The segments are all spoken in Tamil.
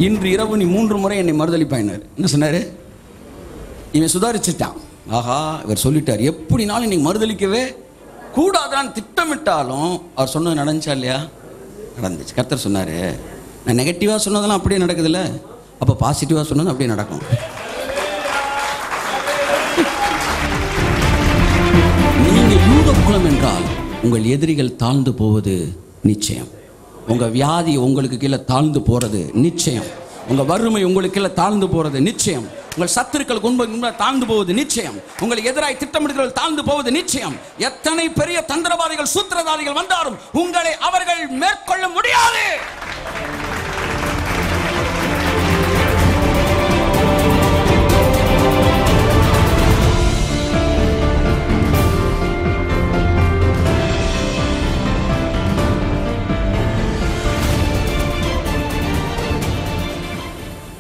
இன்று இரவு நீ 3 முறை என்னை மறுதலிப்பாயினார். என்ன சொன்னார்? இவன் சுதாரிச்சுட்டான். ஆஹா, இவர் சொல்லிட்டார், எப்படினாலும் நீ மறுதலிக்கவே கூடாதான்னு திட்டமிட்டாலும் அவர் சொன்னது நடந்துச்சா இல்லையா? நடந்துச்சு. கர்த்தர் சொன்னார், நான் நெகட்டிவாக சொன்னதெல்லாம் அப்படியே நடக்குதுல்ல, அப்போ பாசிட்டிவாக சொன்னது அப்படியே நடக்கும். நீங்கள் யூத குலம் என்றால் உங்கள் எதிரிகள் தாழ்ந்து போவது நிச்சயம். உங்கள் வியாதி உங்களுக்கு கீழே தாழ்ந்து போகிறது நிச்சயம். உங்கள் வறுமை உங்களுக்கு கீழே தாழ்ந்து போகிறது நிச்சயம். உங்கள் சத்துருக்களுக்கு உண்மை தாழ்ந்து போவது நிச்சயம். உங்களுக்கு எதிராய் திட்டமிடுகிறவர்கள் தாழ்ந்து போவது நிச்சயம். எத்தனை பெரிய தந்திரவாதிகள் சூத்திரதாரிகள் வந்தாலும் உங்களை அவர்கள் மேற்கொள்ள முடியாது.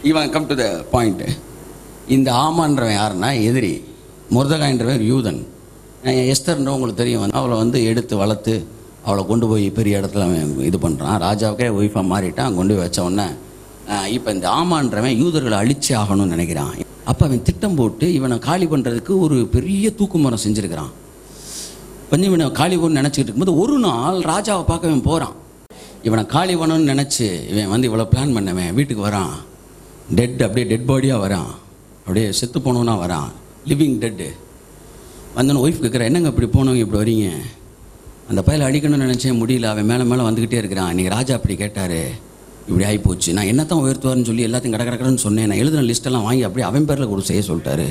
இவன் கம் டு த பாயிண்ட். இந்த ஆமான்றவன் யாருன்னா எதிரி. மொர்தெகாய்ன்றவன் யூதன். எஸ்தர்ன்ற உங்களுக்கு தெரியும், அவளை எடுத்து வளர்த்து அவளை கொண்டு போய் பெரிய இடத்துல அவன் இது பண்ணுறான். ராஜாவுக்கே ஒய்ஃபாக மாறிட்டான். கொண்டு போய் வச்ச உடனே இப்போ இந்த ஆமான்றவன் யூதர்களை அழிச்சே ஆகணும்னு நினைக்கிறான். அப்போ அவன் திட்டம் போட்டு இவனை காலி பண்ணுறதுக்கு ஒரு பெரிய தூக்கு மரம் செஞ்சுருக்கிறான். கொஞ்சம் இவனை காலி பண்ணு நினச்சிக்கிட்டு இருக்கும்போது ஒரு நாள் ராஜாவை பார்க்க இவன் போகிறான். இவனை காலி பண்ணணும்னு நினச்சி இவன் இவ்வளோ பிளான் பண்ணவன் வீட்டுக்கு வரான். அப்படியே டெட் பாடியாக வரான். அப்படியே செத்து போனவனா வரான், லிவிங் டெட்டு. வந்தோன்னு ஒய்ஃப் கேட்குறா, என்னங்க இப்படி போனவங்க இப்படி வரீங்க? அந்த பையலை அடிக்கணும்னு நினச்சேன், முடியல. அவன் மேலே வந்துக்கிட்டே இருக்கிறான். நீங்கள் ராஜா அப்படி கேட்டார், இப்படி ஆகிப்போச்சு. நான் என்னத்தான் உயர்த்துவார்னு சொல்லி எல்லாத்தையும் கடற்கடன்னு சொன்னேன். நான் எழுதின லிஸ்ட்டெல்லாம் வாங்கி அப்படியே அவன் பேரில் கூட செய்ய சொல்லிட்டாரு.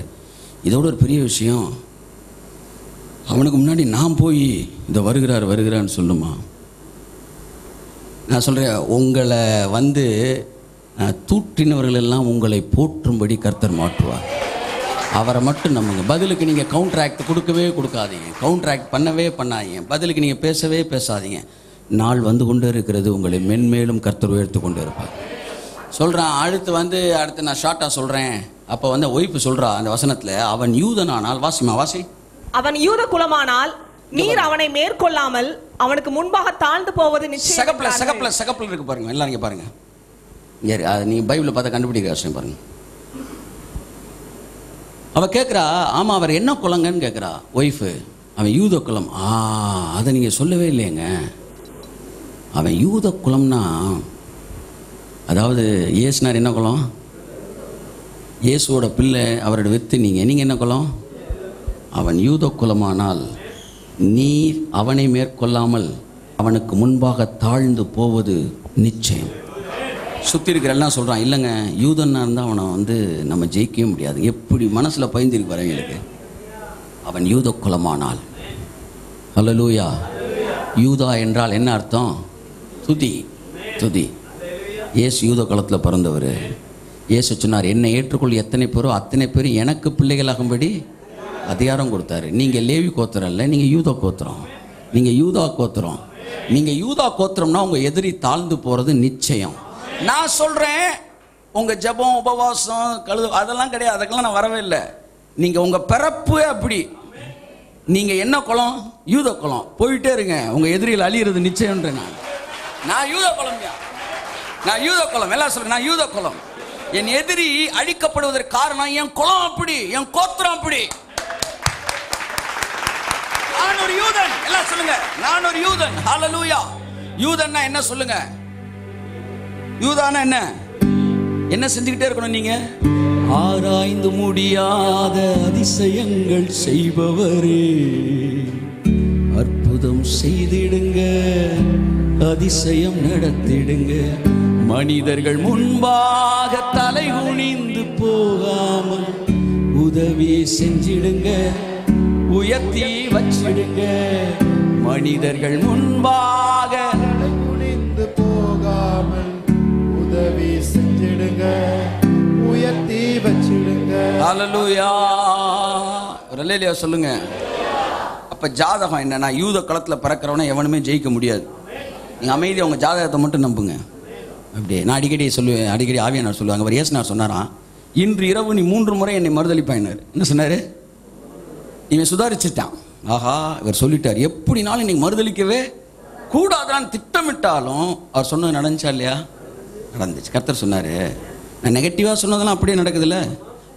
இதோட ஒரு பெரிய விஷயம், அவனுக்கு முன்னாடி நான் போய் இதை வருகிறான்னு சொல்லுமா? நான் சொல்கிறேன், உங்களை தூற்றினவர்கள் எல்லாம் உங்களை போற்றும்படி கர்த்தர் மாற்றுவார். அவரை மட்டும் நம்புங்க. பதிலுக்கு நீங்கள் கவுண்டர் ஆக்ட் கொடுக்கவே கொடுக்காதீங்க. கவுண்டர் ஆக்ட் பண்ணவே பண்ணாதீங்க. பதிலுக்கு நீங்கள் பேசவே பேசாதீங்க. நாள் வந்து கொண்டே இருக்கிறது, உங்களை மென்மேலும் கர்த்தர் உயர்த்து கொண்டு இருப்பார். சொல்கிறான். அடுத்து நான் ஷார்ட்டாக சொல்கிறேன். அப்போ ஒய்ஃபு சொல்கிறா அந்த வசனத்தில், அவன் யூதனானால், வாசி, அவன் யூத குலமானால் நீர் அவனை மேற்கொள்ளாமல் அவனுக்கு முன்பாக தாழ்ந்து போவது நிச்சயம். சகப்பில் இருக்கு பாருங்க, எல்லாரும் இங்கே பாருங்க. நீ பைபிளை பார்த்தா கண்டுபிடிக்கிற விஷயம் பாருங்க. அவ கேட்குறா, ஆமாம் அவர் என்ன குலங்கன்னு கேட்குறா ஒய்ஃபு. அவன் யூத குலம். அதை நீங்கள் சொல்லவே இல்லையேங்க. அவன் யூத குலம்னா, அதாவது இயேசுனார் என்ன குலம்? இயேசுவோட பிள்ளை, அவரோட வித்து. நீங்கள் என்ன குலம்? அவன் யூத குலமானால் நீர் அவனை மேற்கொள்ளாமல் அவனுக்கு முன்பாக தாழ்ந்து போவது நிச்சயம். சுற்றி இருக்கிற எல்லாம் சொல்கிறான், இல்லைங்க யூதன்னா இருந்தால் அவனை நம்ம ஜெயிக்கவே முடியாது. எப்படி மனசில் பயந்துருக்கு வரவங்களுக்கு. அவன் யூத குலமானால். ஹல்லேலூயா. யூதா என்றால் என்ன அர்த்தம்? துதி. இயேசு யூத குலத்தில் பிறந்தவர். இயேசு சொன்னார், என்னை ஏற்றுக்கொள் எத்தனை பேரோ அத்தனை பேர் எனக்கு பிள்ளைகளாகும்படி அதிகாரம் கொடுத்தாரு. நீங்கள் லேவி கோத்திரம் இல்லை, நீங்கள் யூதா கோத்திரம். நீங்கள் யூதா கோத்திரம்னா உங்கள் எதிரி தாழ்ந்து போகிறது நிச்சயம். நான் சொல்கிறேன், உங்கள் ஜெபம் உபவாசம் அதெல்லாம் கிடையாது. அதுக்கெல்லாம் நான் வரவே இல்லை. நீங்கள் உங்கள் பிறப்பு அப்படி. நீங்கள் என்ன குலம்? யூத குலம். போயிட்டே இருங்க, உங்கள் எதிரியில் அழியிறது நிச்சயம்ன்ற. நான் யூத குலம்யா. நான் யூத குலம். எல்லாம் சொல்கிறேன், நான் யூத குலம். என் எதிரி அழிக்கப்படுவதற்கு காரணம் என் குலம் அப்படி, என் கோத்திரம் அப்படி. நான் ஒரு யூதன். எல்லாம் சொல்லுங்க, நான் ஒரு யூதன். ஹல்லேலூயா. யூதன்னா என்ன சொல்லுங்க? யூதானா என்ன செஞ்சுக்கிட்டே இருக்கணும்? நீங்க ஆராய்ந்து முடியாத அதிசயங்கள் செய்பவரே, அற்புதம் செய்திடுங்க, அதிசயம் நடத்திடுங்க. மனிதர்கள் முன்பாக தலை குனிந்து போகாமல் உதவி செஞ்சிடுங்க, உயர்த்தி வச்சிடுங்க. மனிதர்கள் முன்பாக தலை குனிந்து போகாமல் உதவி செஞ்சிடுங்க, உயர்த்தி வச்சிடுங்க. ஹல்லேலூயா. ஒரு அல்லேலூயா சொல்லுங்க. அப்ப ஜாதகம் என்னன்னா, யூத குலத்தில் பிறக்கிறவனை எவனுமே ஜெயிக்க முடியாது. நீங்க அமைதியா உங்க ஜாதகத்தை மட்டும் நம்புங்க. அப்படியே நான் அடிக்கடி ஆவியானவர் சொல்லுவாங்க. அவர் இயேசுனார் சொன்னாராம், இன்று இரவு நீ 3 முறை என்னை மறுதலிப்பாயினார். என்ன சொன்னாரு? இவன் சுதாரிச்சுட்டான். ஆஹா, இவர் சொல்லிட்டார், எப்படினாலும் நீங்க மறுதலிக்கவே கூடாதான்னு திட்டமிட்டாலும் அவர் சொன்னது நடந்துச்சா இல்லையா? நடந்துச்சு. கர்த்தர் சொன்னார், நான் நெகட்டிவாக சொன்னதெல்லாம் அப்படியே நடக்குதுல்ல,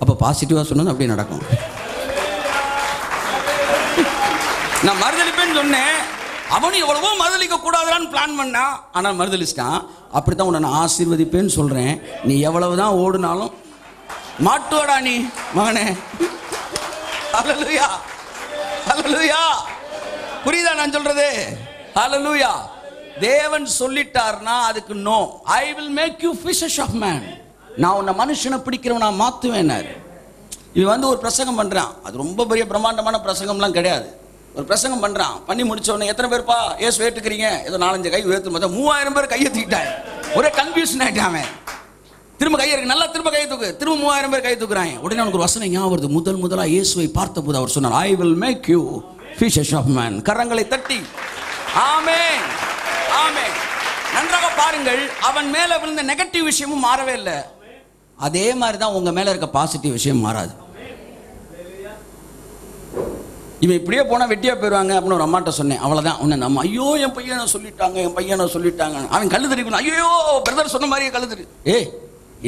அப்போ பாசிட்டிவாக சொன்னது அப்படியே நடக்கும். நான் மறுதளிப்பேன்னு சொன்னேன், அவனும் எவ்வளவோ மறுதளிக்க கூடாதான்னு பிளான் பண்ணான், ஆனால் மறுதளிச்சிட்டான். அப்படித்தான் உன்னை நான் ஆசீர்வதிப்பேன்னு சொல்கிறேன், நீ எவ்வளவுதான் ஓடுனாலும் மாட்டுவாடா நீ மகனே. ஹல்லேலூயா, ஹல்லேலூயா. புரியுதா நான் சொல்றது? ஹல்லேலூயா. தேவன் சொல்லிட்டார்னா அதுக்கு no. I will make you fishers of men. நான் உன்னை மனுஷனை பிடிக்கிறவன் நான் மாற்றுவேன். இவன் வந்து ஒரு பிரசங்கம் பண்ணுறான், அது ரொம்ப பெரிய பிரம்மாண்டமான பிரசங்கம்லாம் கிடையாது. ஒரு பிரசங்கம் பண்ணுறான், பண்ணி முடிச்ச உடனே எத்தனை பேர்ப்பா ஏசு ஏற்றுக்கிறீங்க? ஏதோ 4-5 கை உயர்த்து பார்த்தா 3000 பேர் கையை தூக்கிட்டாங்க. ஒரே கன்ஃபியூஷன் ஆகிட்டான். திரும்ப கையை இருக்கு, நல்லா திரும்ப கையை தூக்கு, திரும்ப 3000 பேர் கை தூக்குறாங்க. உடனே அவனுக்கு ஒரு வசனம் ஞாபகம் வருது. முதலாக இயேசுவை பார்த்த போது அவர் சொன்னார், I will make you fishers of men. கரங்களை தட்டி ஆமென், ஆமென். நன்றாக பாருங்கள், அவன் மேல விழுந்த நெகட்டிவ் விஷயமும் மாறவே இல்லை. அதே மாதிரி தான் உங்க மேல இருக்க பாசிட்டிவ் விஷயம் மாறாது. இவன் இப்படியே போனா வெட்டியா போயிடுவாங்க அப்படின்னு ஒரு அம்மாட்ட சொன்னேன். அவ்வளவுதான். உன்னை நம்ம ஐயோ என் பையனை சொல்லிட்டாங்க. அவன் கல்லு தெரிவிக்கணும். ஐயோ பிரதர் சொன்ன மாதிரியே கல்லு தெரியும்.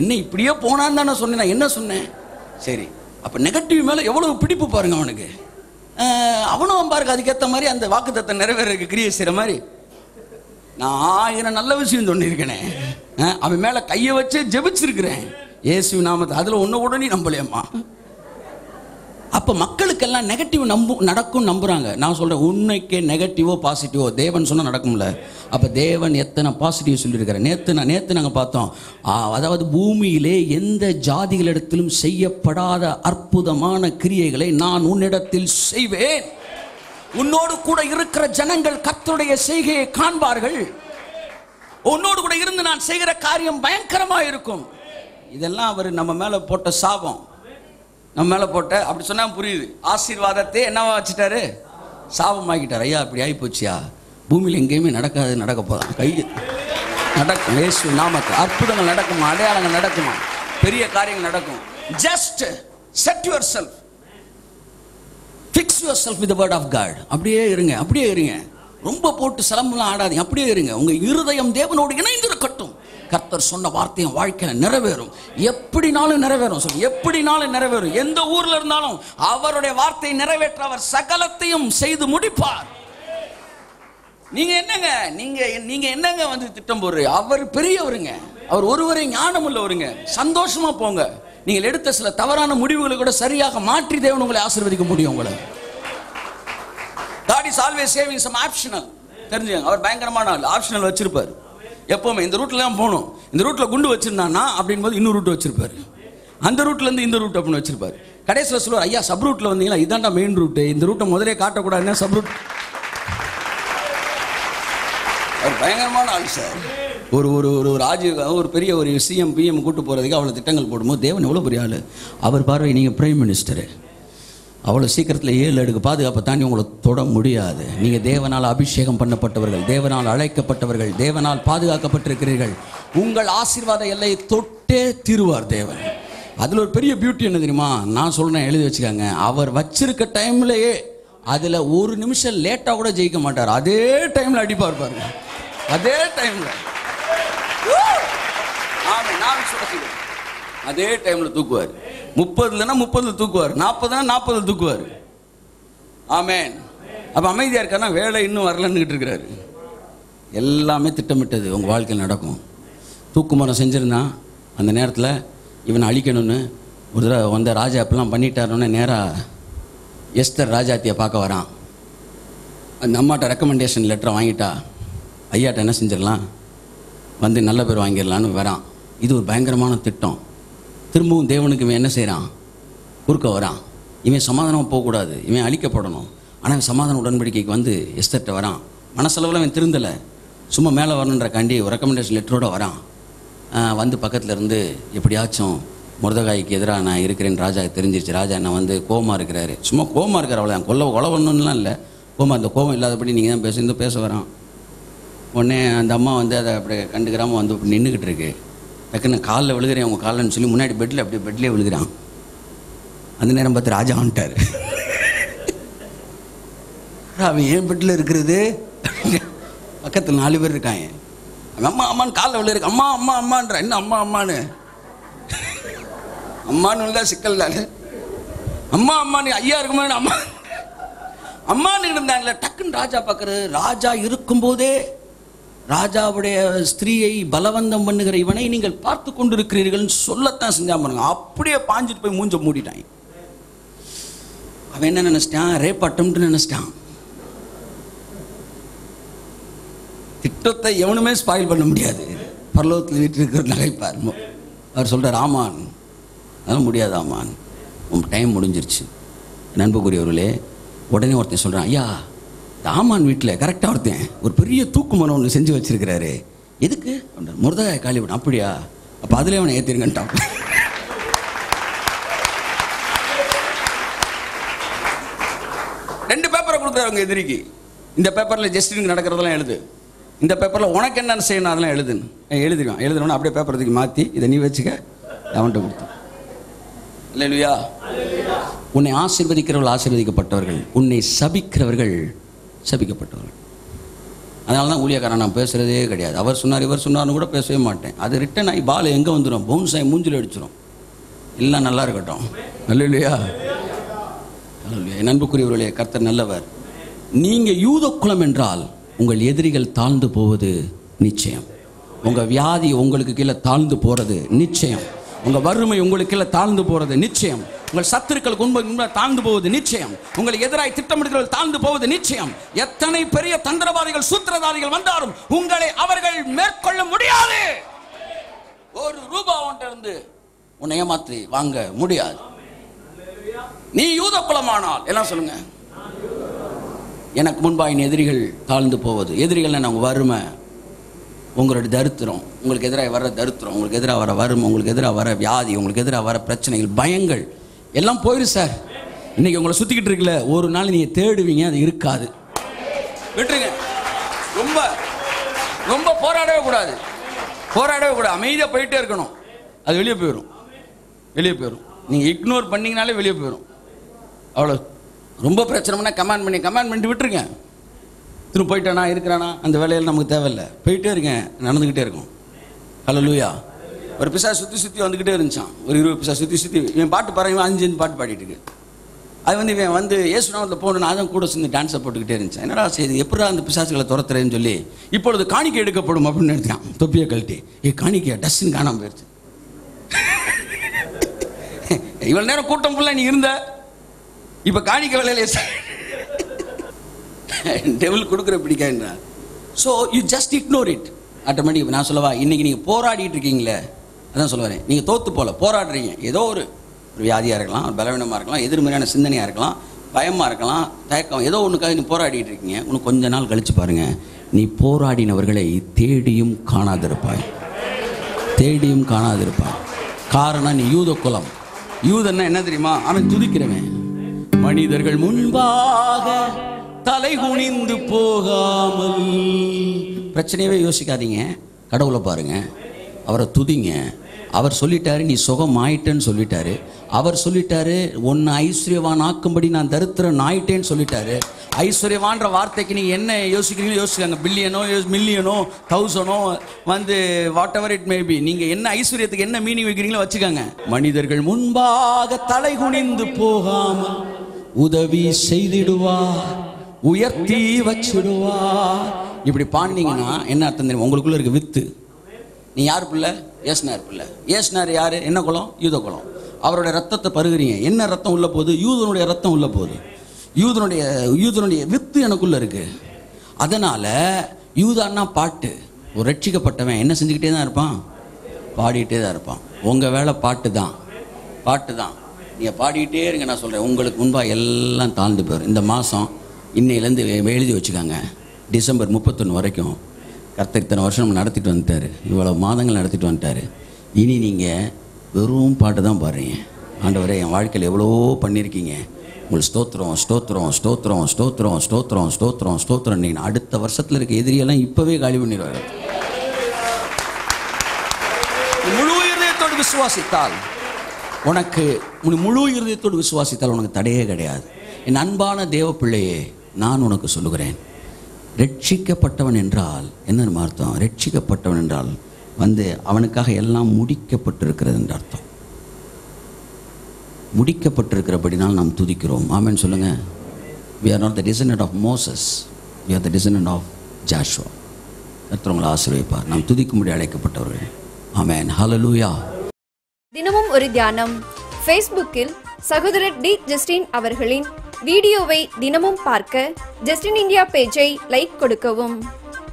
என்ன இப்படியே போனான்னு தானே சொன்னேன். நான் என்ன சொன்னேன்? சரி, அப்ப நெகட்டிவ் மேல எவ்வளவு பிடிப்பு பாருங்க அவனுக்கு. அவனும் பாருங்க அதுக்கேற்ற மாதிரி அந்த வாக்குத்தத்தம் நிறைவேறதுக்கு கிரியை செய்யற மாதிரி நான் 1000 நல்ல விஷயம் சொன்னிருக்கேனே. அவன் மேல கையை வச்சு ஜெபிச்சிருக்கிறேன் இயேசு நாமத்தை. அதுல ஒண்ணு கூட நீ நம்பலையம்மா. அப்ப மக்களுக்கெல்லாம் நெகட்டிவ் நடக்கும் நம்புறாங்க. நான் சொல்றேன், உண்மைக்கே நெகட்டிவோ பாசிட்டிவோ தேவன் சொன்னா நடக்கும்ல. அப்ப தேவன் எத்தனை பாசிட்டிவ் சொல்லியிருக்கிறார். நேத்து நாங்க பார்த்தோம், அதாவது பூமியிலே எந்த ஜாதிகளிடத்திலும் செய்யப்படாத அற்புதமான கிரியைகளை நான் உன்னிடத்தில் செய்வேன். உன்னோடு கூட இருக்கிற ஜனங்கள் கர்த்தருடைய செய்கையை காண்பார்கள். உன்னோடு கூட இருந்து நான் செய்கிற காரியம் பயங்கரமா இருக்கும். இதெல்லாம் அவர் நம்ம மேல போட்ட சாபம், நம்ம மேல போட்ட. அப்படி சொன்னா புரியுது. ஆசீர்வாதத்தை என்னவா வச்சுட்டாரு? சாபமாக்கிட்டார். ஐயா அப்படி ஆகி போச்சியா, பூமியில் எங்கேயுமே நடக்காது, நடக்க போதான். கை நடக்கும் இயேசு நாமத்தில். அற்புதங்கள் நடக்குமா, அடையாளங்கள் நடக்குமா, பெரிய காரியங்கள் நடக்கும். Just set yourself, fix yourself with the word of God. அப்படியே இருங்க. ரொம்ப போட்டு சிலம்பெல்லாம் ஆடாதீங்க. அப்படியே இருங்க. உங்க இருதயம் தேவனோடு இணைந்திருக்கட்டும். கர்த்தர் சொன்ன வார்த்தையும் வாழ்க்கையில நிறைவேறும். எப்படினாலும் நிறைவேறும். சொல்லு, எப்படினாலும் நிறைவேறும். எந்த ஊர்ல இருந்தாலும் அவருடைய வார்த்தையை நிறைவேற்ற அவர் சகலத்தையும் செய்து முடிப்பார். நீங்க என்னங்க வந்து திட்டம் போடுற? அவர் பெரியவருங்க. அவர் ஒருவரே ஞானம் உள்ளவருங்க. சந்தோஷமா போங்க. நீங்கள் எடுத்த சில தவறான முடிவுகளை கூட சரியாக மாற்றி தேவன் உங்களை ஆசீர்வதிக்க முடியும். உங்களை God is always saving some optional. தெரிஞ்சுங்க, அவர் பயங்கரமான ஆள். ஆப்ஷனல் வச்சிருப்பார் எப்பவுமே. இந்த ரூட்ல தான் போகணும், இந்த ரூட்ல குண்டு வச்சிருந்தானா அப்படின் போது இன்னொரு ரூட் வச்சிருப்பாரு. அந்த ரூட்ல இருந்து இந்த ரூட் அப்படின்னு வச்சிருப்பாரு. கடைசியில் சொல்லுவார், ஐயா சப் ரூட்ல வந்தீங்களா, இதான்டா மெயின் ரூட், இந்த ரூட்டை முதலே காட்டக்கூடாதுன்னா சப் ரூட். அவர் பயங்கரமான ஆள் சார். ஒரு ராஜீவ் ஒரு பெரிய ஒரு சிஎம் பிஎம் கூட்டு போகிறதுக்கு அவ்வளோ திட்டங்கள் போடும்போது தேவன் எவ்வளோ பெரிய ஆள். அவர் பார்வை நீங்கள் பிரைம் மினிஸ்டரு. அவ்வளோ சீக்கிரத்தில் 7 அடுக்கு பாதுகாப்பை தாண்டி உங்களை தொட முடியாது. நீங்கள் தேவனால் அபிஷேகம் பண்ணப்பட்டவர்கள், தேவனால் அழைக்கப்பட்டவர்கள், தேவனால் பாதுகாக்கப்பட்டிருக்கிறீர்கள். உங்கள் ஆசீர்வாத எல்லையை தொட்டே தீருவார் தேவன். அதில் ஒரு பெரிய பியூட்டி என்ன தெரியுமா? நான் சொல்கிறேன், எழுதி வச்சுக்காங்க. அவர் வச்சிருக்க டைம்லையே அதில் ஒரு நிமிஷம் லேட்டாக கூட ஜெயிக்க மாட்டார். அதே டைமில் அடிப்பார் பாருங்க. அதே டைமில் அதே டைமில் தூக்குவார். 30னா 30 தூக்குவார், 40னா 40 தூக்குவார். ஆமென். அப்போ அமைதியாக இருக்காருன்னா வேலை இன்னும் வரலன்னு இருக்கிறாரு. எல்லாமே திட்டமிட்டது உங்கள் வாழ்க்கையில் நடக்கும். தூக்குமரம் செஞ்சுருந்தான் அந்த நேரத்தில் இவனை அழிக்கணும்னு ஒரு தடவை வந்த ராஜா அப்பெல்லாம் பண்ணிட்டாருன்னு நேராக எஸ்தர் ராஜாத்தியை பார்க்க வரான். அந்த அம்மாட்ட ரெக்கமெண்டேஷன் லெட்டரை வாங்கிட்டா ஐயாட்ட என்ன செஞ்சிடலாம், வந்து நல்ல பேர் வாங்கிடலான்னு வரான். இது ஒரு பயங்கரமான திட்டம். திரும்பவும் தேவனுக்கு இவன் என்ன செய்கிறான், குறுக்க வரான். இவன் சமாதானமாக போகக்கூடாது, இவன் அழிக்கப்படணும். ஆனால் சமாதான உடன்படிக்கைக்கு வந்து எஸ்தர்கிட்ட வரான். மனசளவில் அவன் திருந்தலை, சும்மா மேலே வரணுன்ற காண்டி ஒரு ரெக்கமெண்டேஷன் லெட்டரோடு வரான். வந்து பக்கத்தில் இருந்து எப்படியாச்சும் முருதகாய்க்கு எதிராக நான் இருக்கிறேன்னு ராஜாவுக்கு தெரிஞ்சிருச்சு. ராஜா என்ன வந்து கோபமாக இருக்கிறாரு. சும்மா கோபமாக இருக்கிற அவ்வளோதான், கொலை பண்ணணும்லாம் இல்லை, கோபம். அந்த கோபம் இல்லாதபடி நீங்கள் தான் பேச வரான். உடனே அந்த அம்மா வந்து அதை அப்படி கண்டுக்கிறாமல் வந்து அப்படி நின்றுக்கிட்டு இருக்கு. டக்குன்னு காலில் விழுகிறேன் உங்கள் காலில்னு சொல்லி முன்னாடி பெட்டில் அப்படியே பெட்லேயே விழுகிறான். அந்த நேரம் பார்த்து ராஜா வந்துட்டார். அவன் ஏன் பெட்டில் இருக்கிறது, பக்கத்தில் 4 பேர் இருக்காங்க. அம்மா அம்மான்னு காலில் விழுருக்கு. அம்மா அம்மா அம்மான்ற என்ன அம்மா அம்மான்னு அம்மான்னு சிக்கல் தானே. அம்மா அம்மான்னு ஐயா இருக்குமா அம்மா அம்மான்னு இருந்தாங்களே. டக்குன்னு ராஜா பார்க்குறது. ராஜா இருக்கும்போதே ராஜாவுடைய ஸ்திரீயை பலவந்தம் பண்ணுகிற இவனை நீங்கள் பார்த்து கொண்டிருக்கிறீர்கள் சொல்லத்தான் செஞ்சா பாருங்க. அப்படியே பாஞ்சிட்டு போய் மூஞ்ச மூடிட்டான். அவன் என்ன நினைச்சிட்டான்? Rape attempt நினைச்சிட்டான். திட்டத்தை எவனுமே ஸ்பாயில் பண்ண முடியாது. பரலோகத்தில் வீட்டில் இருக்கிற நகைப்பார். அவர் சொல்கிறார், ஆமான் அதெல்லாம் முடியாது ஆமான், உன் டைம் முடிஞ்சிருச்சு. நண்புக்குரியவர்களே, உடனே ஒருத்தன் சொல்கிறான், ஐயா இந்த ஆமான் வீட்டில் கரெக்டாக ஒருத்தன் ஒரு பெரிய தூக்கு மரம் ஒன்று செஞ்சு வச்சிருக்கிறாரு. எதுக்கு? முருதகாய காலி விடும். அப்படியா? அப்போ அதிலே அவனை ஏற்றிருங்கன்ட்டான். 2 பேப்பரை கொடுக்குறவங்க எதிரிக்கு. இந்த பேப்பரில் ஜஸ்டினுக்கு நடக்கிறதெல்லாம் எழுது, இந்த பேப்பரில் உனக்கு என்னென்னு செய்யணும் அதெல்லாம் எழுதிடுவான். எழுதுனோன்னு அப்படியே பேப்பரத்துக்கு மாற்றி இதை நீ வச்சுக்க அவன்கிட்ட கொடுத்தான். அல்லேலூயா. உன்னை ஆசீர்வதிக்கிறவர்கள் ஆசீர்வதிக்கப்பட்டவர்கள், உன்னை சபிக்கிறவர்கள் சபிக்கப்பட்டவர்கள். அதனால தான் ஊழியக்காரன் நான் பேசுகிறதே கிடையாது. அவர் சொன்னார் இவர் சொன்னார்னு கூட பேசவே மாட்டேன். அது ரிட்டன் ஆகி பால் எங்கே வந்துடும்? பவுன்ஸ் ஆகி மூஞ்சில் அடிச்சிடும். எல்லாம் நல்லா இருக்கட்டும். அல்லேலூயா. என் அன்புக்குரியவர்களே, கர்த்தர் நல்லவர். நீங்கள் யூத குலம் என்றால் உங்கள் எதிரிகள் தாழ்ந்து போவது நிச்சயம். உங்கள் வியாதி உங்களுக்கு கீழே தாழ்ந்து போகிறது நிச்சயம். உங்கள் வறுமை உங்களுக்கு கீழே தாழ்ந்து போகிறது நிச்சயம். உங்கள் சத்துருக்களுக்கு உண்மை தாழ்ந்து போவது நிச்சயம். உங்களுக்கு எதிராய் திட்டமிடுகிறவர்கள் தாழ்ந்து போவது நிச்சயம். எத்தனை பெரிய தந்திரவாதிகள் சூத்திரதாரிகள் வந்தாலும் உங்களை அவர்கள் மேற்கொள்ள முடியாது. ₹1 இருந்து உன்னை ஏமாற்றி வாங்க முடியாது. நீ யூத குலமானால் எல்லாம் சொல்லுங்க, எனக்கு முன்பாக என் எதிரிகள் தாழ்ந்து போவது. எதிரிகள் உங்க வறுமை, உங்களுடைய தரித்திரம், உங்களுக்கு எதிராக வர தரித்திரம், உங்களுக்கு எதிராக வர வறுமை, உங்களுக்கு எதிராக வர வியாதி, உங்களுக்கு எதிராக வர பிரச்சனைகள், பயங்கள் எல்லாம் போயிடும் சார். இன்னைக்கு உங்களை சுற்றிக்கிட்டு இருக்குல்ல, ஒரு நாள் நீங்கள் தேடுவீங்க, அது இருக்காது. விட்டுருங்க. ரொம்ப ரொம்ப போராடவே கூடாது. அமைதியாக போயிட்டே இருக்கணும். அது வெளியே போயிடும். நீங்கள் இக்னோர் பண்ணிங்கனாலே வெளியே போயிடும். அவ்வளோ. ரொம்ப பிரச்சனைனா கமெண்ட் பண்ணிட்டு விட்டுருங்க. திரும்ப போயிட்டானா இருக்கிறானா அந்த வேலையில் நமக்கு தேவையில்லை. போயிட்டே இருக்கேன், நடந்துக்கிட்டே இருக்கும். ஹல்லேலூயா. ஒரு பிசாசு சுற்றி வந்துக்கிட்டே இருந்துச்சான். ஒரு 20 பிசாசு சுற்றி இவன் பாட்டு பாருங்க, 5 பாட்டு பாடிட்டு இருக்கு. அது இவன் இயேசு நாமத்தில் போகணுன்னு அதான் கூட சேர்ந்து டான்ஸை போட்டுக்கிட்டே இருந்துச்சான். என்னடா செய்து எப்படா அந்த பிசாசுகளை துரத்துறேன்னு சொல்லி இப்பொழுது காணிக்கை எடுக்கப்படும் அப்படின்னு நினைச்சான். தொப்பியை கழட்டி காணிக்கையா டஸ்ன்னு காணாமல் போயிடுச்சு. இவ்வளோ நேரம் கூட்டம் ஃபுல்லாக நீ இருந்த, இப்போ காணிக்கை வேலையில டெவில் கொடுக்குற பிடிக்காதுன்றா. So you just ignore it automatic. நான் சொல்லவா, இன்னைக்கு நீங்கள் போராடிட்டு இருக்கீங்களே, அதான் சொல்ல வரேன். நீங்கள் தோற்று போல போராடுறீங்க. ஏதோ ஒரு வியாதியாக இருக்கலாம், ஒரு பலவீனமாக இருக்கலாம், எதிர்மறையான சிந்தனையாக இருக்கலாம், பயமாக இருக்கலாம், தயக்கம், ஏதோ ஒன்றுக்காக நீ போராடிட்டு இருக்கீங்க. உனக்கு கொஞ்ச நாள் கழிச்சு பாருங்க, நீ போராடினவர்களை தேடியும் காணாதிருப்பாய். காரணம், நீ யூத குலம். யூதன்னா என்ன தெரியுமா? அவன் துதிக்கிறவன். மனிதர்கள் முன்பாக தலை குனிந்து போகாமல். பிரச்சனையவே யோசிக்காதீங்க, கடவுளை பாருங்க, அவரை துதிங்க. அவர் சொல்லிட்டாரு நீ சுகம் ஆயிட்டேன்னு சொல்லிட்டாரு. அவர் சொல்லிட்டாரு உன்னை ஐஸ்வர்யவான் ஆக்கும்படி நான் தரித்திரன் ஆயிட்டேன்னு சொல்லிட்டாரு. ஐஸ்வர்யவான்ற வார்த்தைக்கு நீங்கள் என்ன யோசிக்கிறீங்களோ யோசிக்காங்க. பில்லியனோ மில்லியனோ 1000 வாட் எவர் இட் மேபி, நீங்கள் என்ன ஐஸ்வர்யத்துக்கு என்ன மீனிங் வைக்கிறீங்களோ வச்சுக்காங்க. மனிதர்கள் முன்பாக தலை குனிந்து போகாமல் உதவி செய்திடுவார், உயர்த்தி வச்சிடுவார். இப்படி பாண்டிங்கன்னா என்ன அர்த்தம் தெரியும்? உங்களுக்குள்ள இருக்க வித்து. நீ யார் பிள்ளை? ஏசுனார் பிள்ளை. ஏசுனார் யாரு? என்ன குலம்? யூத குலம். அவருடைய ரத்தத்தை பருகிறீங்க. என்ன ரத்தம் உள்ள போகுது? யூதனுடைய ரத்தம் உள்ள போகுது. யூதனுடைய வித்து எனக்குள்ள இருக்கு. அதனால யூதான்னா பாட்டு. ஒரு ரட்சிக்கப்பட்டவன் என்ன செஞ்சுக்கிட்டே தான் இருப்பான்? பாடிக்கிட்டே தான் இருப்பான். உங்கள் வேலை பாட்டு தான். நீங்கள் பாடிக்கிட்டே இருங்க. நான் சொல்கிறேன், உங்களுக்கு முன்பாக எல்லாம் தாழ்ந்து போயிடும். இந்த மாதம் இன்னையிலேருந்து எழுதி வச்சுக்காங்க, டிசம்பர் 31 வரைக்கும் கர்த்தர் இத்தனை வருஷம் நம்ம நடத்திட்டு வந்துட்டார், இவ்வளோ மாதங்கள் நடத்திட்டு வந்துட்டார். இனி நீங்கள் வெறும் பாட்டு தான் பாடுறீங்க. ஆண்டவரே, என் வாழ்க்கையில் எவ்வளோ பண்ணியிருக்கீங்க, உங்களுக்கு ஸ்தோத்திரம். நீங்கள் அடுத்த வருஷத்தில் இருக்க எதிரியெல்லாம் இப்போவே காலி பண்ணிடுவாங்க. முழு இருதயத்தோடு விசுவாசித்தால் உனக்கு தடையே கிடையாது. என் அன்பான தேவ பிள்ளையே, நான் உனக்கு சொல்லுகிறேன், ரட்சிக்கப்பட்டவன் என்றால் என்ன அர்த்தம்? ரட்சிக்கப்பட்டவன் என்றால் அவனுக்காக எல்லாம் முடிக்கப்பட்டிருக்கிறது என்ற அர்த்தம். முடிக்கப்பட்டிருக்கிறபடினால் நாம் துதிக்கிறோம். ஆமென் சொல்லுங்க. We are not the descendant of Moses, we are the descendant of Joshua. கர்த்தர் ஆசீர்வதிப்பார். நாம் துதிக்கும்படி அழைக்கப்பட்டவர்கள். ஆமென். ஹல்லேலூயா. தினமும் ஒரு தியானம். ஃபேஸ்புக்கில் சகோதரர் டி. ஜஸ்டின் அவர்களின் வீடியோவை தினமும் பார்க்க ஜஸ்டின் இந்தியா பேஜை லைக் கொடுக்கவும்.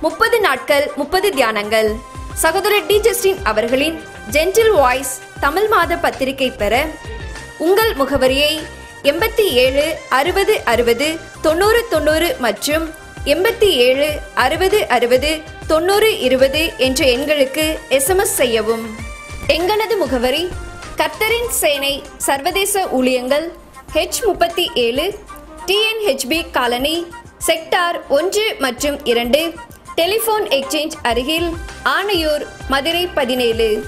30 நாட்கள் 30 தியானங்கள். சகோதரர் டி. ஜஸ்டின் அவர்களின் ஜென்டில் வாய்ஸ் தமிழ் மாத பத்திரிகை பெற உங்கள் முகவரியை 87 60 60 90 90 மற்றும் 87 60 60 90 20 என்ற எண்களுக்கு SMS செய்யவும். எங்களது முகவரி கர்த்தரின் சேனை சர்வதேச ஊழியங்கள், H37, TNHB காலனி, செக்டார் 1 மற்றும் 2, டெலிபோன் எக்ஸ்சேஞ்ச் அருகில், ஆனையூர், மதுரை 17.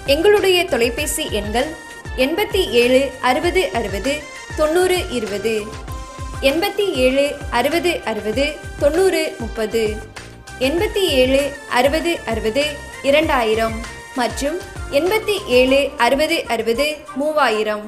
எங்களுடைய தொலைபேசி எண்கள் 87 60 60 90 20, 87 60 60 90 30, 87 60 60 2000 மற்றும் 87 60 60 3000.